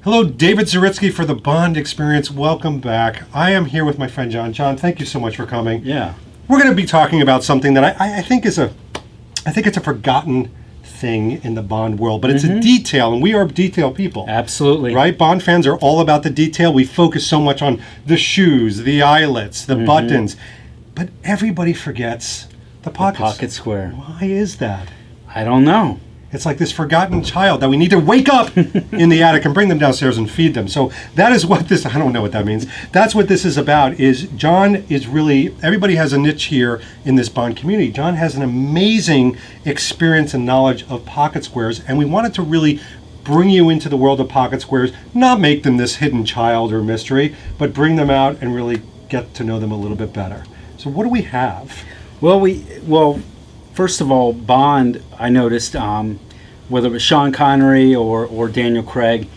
Hello, David Zaritsky for the Bond Experience. Welcome back. I am here with my friend John. John, thank you so much for coming. Yeah. We're going to be talking about something that I think it's a forgotten thing in the Bond world, but it's a detail, and we are detail people. Absolutely. Right? Bond fans are all about the detail. We focus so much on the shoes, the eyelets, the buttons, but everybody forgets the pockets. The pocket square. Why is that? I don't know. It's like this forgotten child that we need to wake up in the attic and bring them downstairs and feed them. So that is what this, I don't know what that means. That's what this is about, is John is really, everybody has a niche here in this Bond community. John has an amazing experience and knowledge of pocket squares, and we wanted to really bring you into the world of pocket squares, not make them this hidden child or mystery, but bring them out and really get to know them a little bit better. So what do we have? Well, first of all, Bond, I noticed, whether it was Sean Connery or Daniel Craig,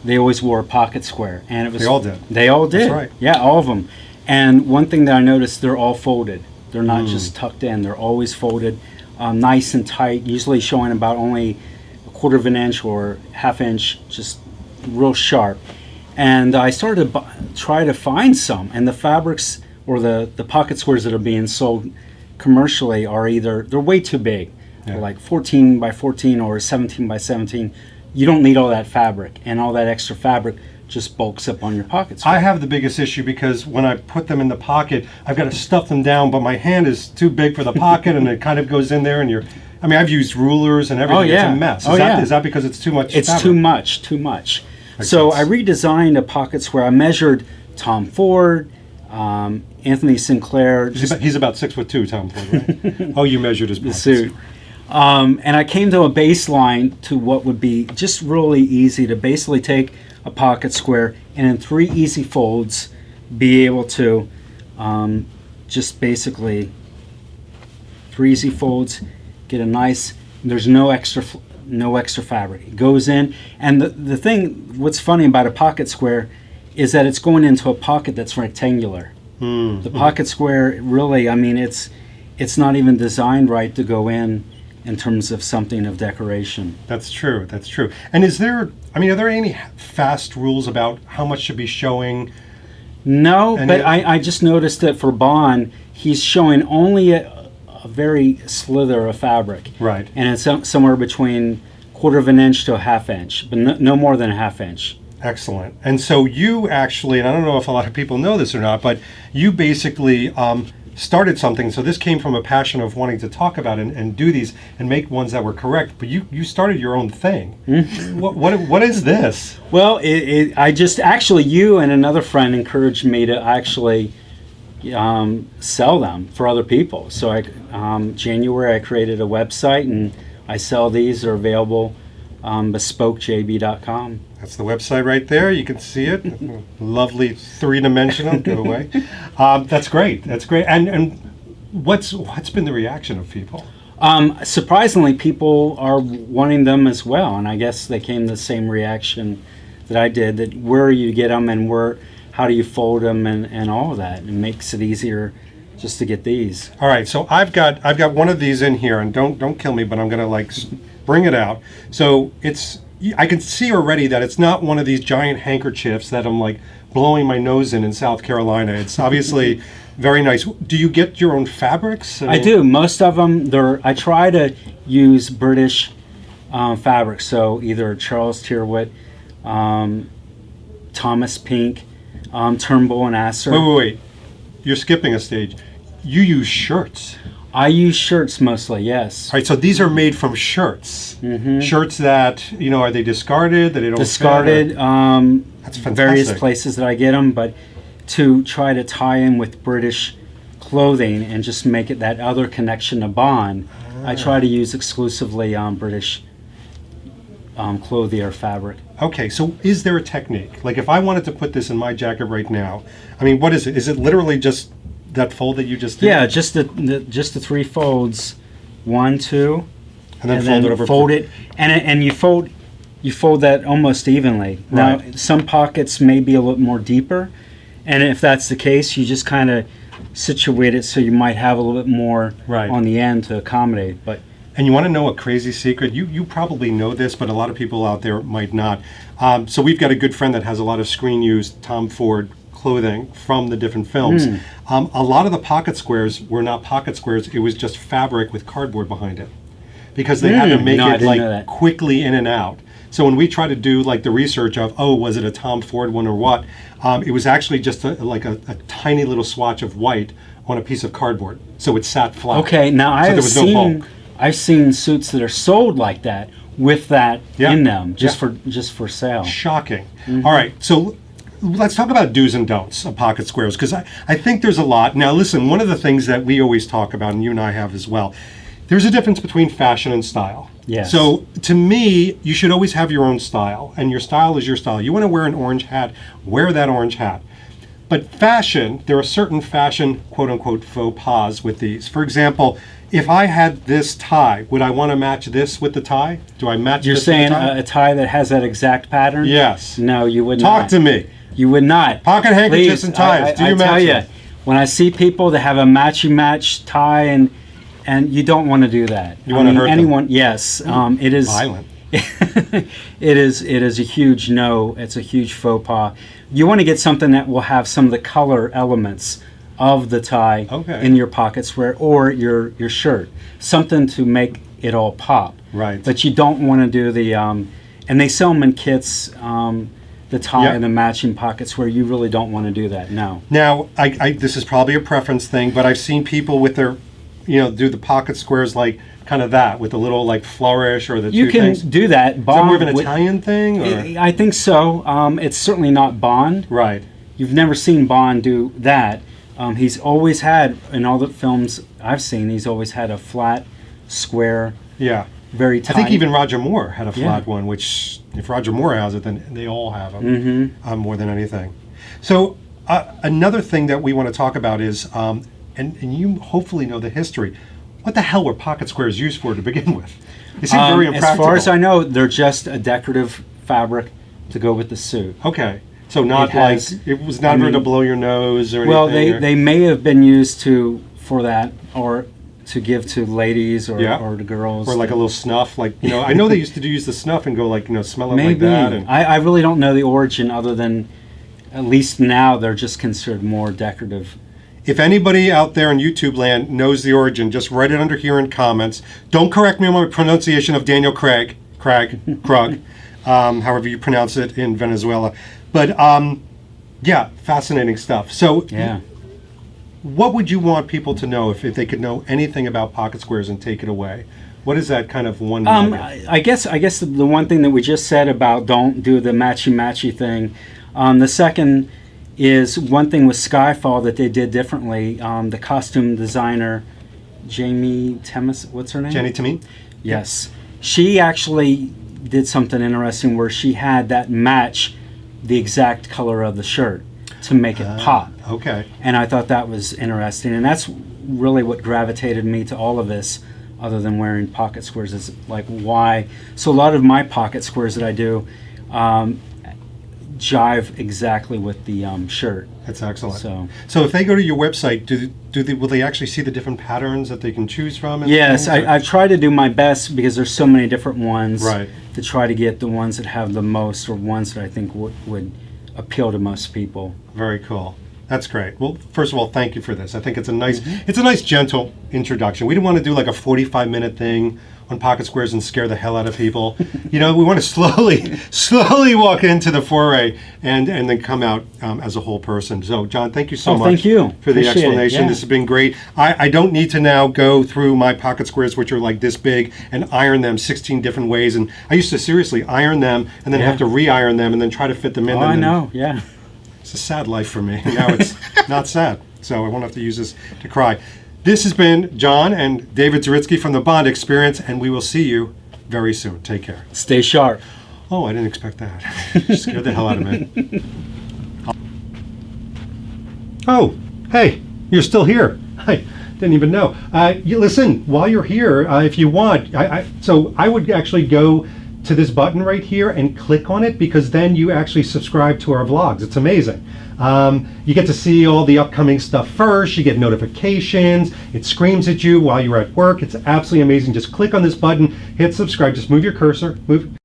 they always wore a pocket square, and it was They all did. They all did. That's right. Yeah, all of them. And one thing that I noticed, they're all folded. They're not just tucked in. They're always folded, nice and tight. Usually showing about only a quarter of an inch or half inch, just real sharp. And I started to try to find some, and the fabrics or the pocket squares that are being sold commercially are either, they're way too big. They're like 14 by 14 or 17 by 17. You don't need all that fabric, and all that extra fabric just bulks up on your pocket square. I have the biggest issue because when I put them in the pocket, I've got to stuff them down, but my hand is too big for the pocket, and it kind of goes in there, and I've used rulers and everything. Oh, yeah. It's a mess. Is that because it's too much It's fabric? too much. Makes So sense. I redesigned a pocket square. I measured Tom Ford, Anthony Sinclair. He's about 6'2", Tom Ford, right? Oh, you measured his The pockets. suit. And I came to a baseline to what would be just really easy to basically take a pocket square and in 3 easy folds be able to just basically 3 easy folds, get a nice, there's no extra fabric. It goes in, and the thing, what's funny about a pocket square is that it's going into a pocket that's rectangular. The pocket square, really, I mean, it's not even designed right to go in terms of something of decoration. That's true. And are there any fast rules about how much should be showing? No, but I just noticed that for Bond, he's showing only a very slither of fabric. Right. And it's somewhere between quarter of an inch to a half inch, but no more than a half inch. Excellent. And so you actually, and I don't know if a lot of people know this or not, but you basically started something. So this came from a passion of wanting to talk about and do these and make ones that were correct. But you started your own thing. What is this? Well, I just actually, you and another friend encouraged me to actually sell them for other people. So January I created a website and I sell these. They're available bespokejb.com. That's the website right there. You can see it. Lovely 3-dimensional. Go away. That's great. And what's been the reaction of people? Surprisingly, people are wanting them as well, and I guess they came to the same reaction that I did. That where you get them and how do you fold them and all of that. It makes it easier just to get these. All right. So I've got one of these in here, and don't kill me, but I'm gonna bring it out. So I can see already that it's not one of these giant handkerchiefs that I'm blowing my nose in South Carolina. It's obviously very nice. Do you get your own fabrics? I do. Most of them, I try to use British fabrics. So either Charles Tyrwhitt, Thomas Pink, Turnbull and Asser. Wait. You're skipping a stage. You use shirts. I use shirts mostly, yes. All right, so these are made from shirts. Shirts that, are they discarded? That they don't discarded. fit, that's fantastic. Various places that I get them, but to try to tie in with British clothing and just make it that other connection to Bond, I try to use exclusively British clothing or fabric. Okay, so is there a technique? Like if I wanted to put this in my jacket right now, what is it? Is it literally just that fold that you just did? Yeah, just the 3 folds, 1, 2, and then fold it, and you fold that almost evenly. Right. Now, some pockets may be a little more deeper, and if that's the case, you just kind of situate it so you might have a little bit more Right. on the end to accommodate. But And you want to know a crazy secret? You probably know this, but a lot of people out there might not. So we've got a good friend that has a lot of screen used Tom Ford clothing from the different films. A lot of the pocket squares were not pocket squares. It was just fabric with cardboard behind it, because they had to make No, I it didn't know like that. quickly in and out. So when we try to do like the research of, oh, was it a Tom Ford one or what? It was actually just like a tiny little swatch of white on a piece of cardboard. So it sat flat. Okay, now So there was no bulk. I've seen suits that are sold like that with that Yeah. in them, just Yeah. for sale. Shocking. All right, so let's talk about do's and don'ts of pocket squares, because I think there's a lot. Now listen, one of the things that we always talk about, and you and I have as well, there's a difference between fashion and style. Yes. So to me, you should always have your own style, and your style is your style. You want to wear an orange hat, wear that orange hat. But fashion, there are certain fashion, quote unquote, faux pas with these. For example, if I had this tie, would I want to match this with the tie? Do I match You're this with saying the tie? a tie that has that exact pattern? Yes. No, you would not. Talk to me. You would not. Pocket handkerchiefs Please, and ties. Do you I tell match you, them? when I see people that have a matchy-match tie, and you don't want to do that. You want to hurt them. anyone? Yes, it is Violent. it is a huge no. It's a huge faux pas. You want to get something that will have some of the color elements of the tie Okay. in your pocket square or your shirt, something to make it all pop. Right. But you don't want to do the and they sell them in kits. The tie Yep. and the matching pockets where you really don't want to do that. No. Now, I this is probably a preference thing, but I've seen people with their, do the pocket squares like kind of that with a little like flourish or the You two can things. do that. Is that more of an would- Italian thing? Or? I think so. It's certainly not Bond. Right. You've never seen Bond do that. He's always had, in all the films I've seen, he's always had a flat, square, Yeah. very I tight. think even Roger Moore had a Yeah. flat one, which if Roger Moore has it, then they all have them more than anything. So another thing that we want to talk about is, and you hopefully know the history, what the hell were pocket squares used for to begin with? They seem very As impractical. far as I know, they're just a decorative fabric to go with the suit. Okay. So not It has- like, it was never to blow your nose or anything? Well, or- they may have been used for that, or to give to ladies or, Yeah. or to girls. Or like a little snuff, like, I know they used to use the snuff and go like, smell it like Maybe. that. And I really don't know the origin, other than at least now they're just considered more decorative. if anybody out there in YouTube land knows the origin, just write it under here in comments. Don't correct me on my pronunciation of Daniel Krug, however you pronounce it in Venezuela. But yeah, fascinating stuff. So Yeah. what would you want people to know if they could know anything about pocket squares and take it away? What is that kind of one nugget? I guess the one thing that we just said about don't do the matchy thing. The second is one thing with Skyfall that they did differently. The costume designer, Jamie Temis, what's her name? Jenny Tamine? Yes. She actually did something interesting where she had that match the exact color of the shirt to make it pop. Okay. And I thought that was interesting. And that's really what gravitated me to all of this, other than wearing pocket squares, is like why. So a lot of my pocket squares that I do jive exactly with the shirt. That's excellent. So if they go to your website, will they actually see the different patterns that they can choose from? And yes, things, or- I try to do my best because there's so many different ones. Right. To try to get the ones that have the most, or ones that I think would appeal to most people. Very cool. That's great. Well, first of all, thank you for this. I think it's a nice, gentle introduction. We didn't want to do like a 45-minute thing on pocket squares and scare the hell out of people. We want to slowly walk into the foray and then come out as a whole person. So, John, thank you so much. Thank you. For the Appreciate it, explanation. yeah. This has been great. I don't need to now go through my pocket squares, which are like this big, and iron them 16 different ways. And I used to seriously iron them and then Yeah. have to re-iron them and then try to fit them in. Oh, and I then- know. Yeah. It's a sad life for me. Now it's not sad, so I won't have to use this to cry. This has been John and David Zaritsky from the Bond Experience, and we will see you very soon. Take care. Stay sharp. Oh, I didn't expect that. Scared the hell out of me. Oh, hey, you're still here. I didn't even know. You listen, while you're here, if you want, so I would actually go to this button right here and click on it, because then you actually subscribe to our vlogs. It's amazing. You get to see all the upcoming stuff first. You get notifications. It screams at you while you're at work. It's absolutely amazing. Just click on this button, hit subscribe. Just move your cursor, move.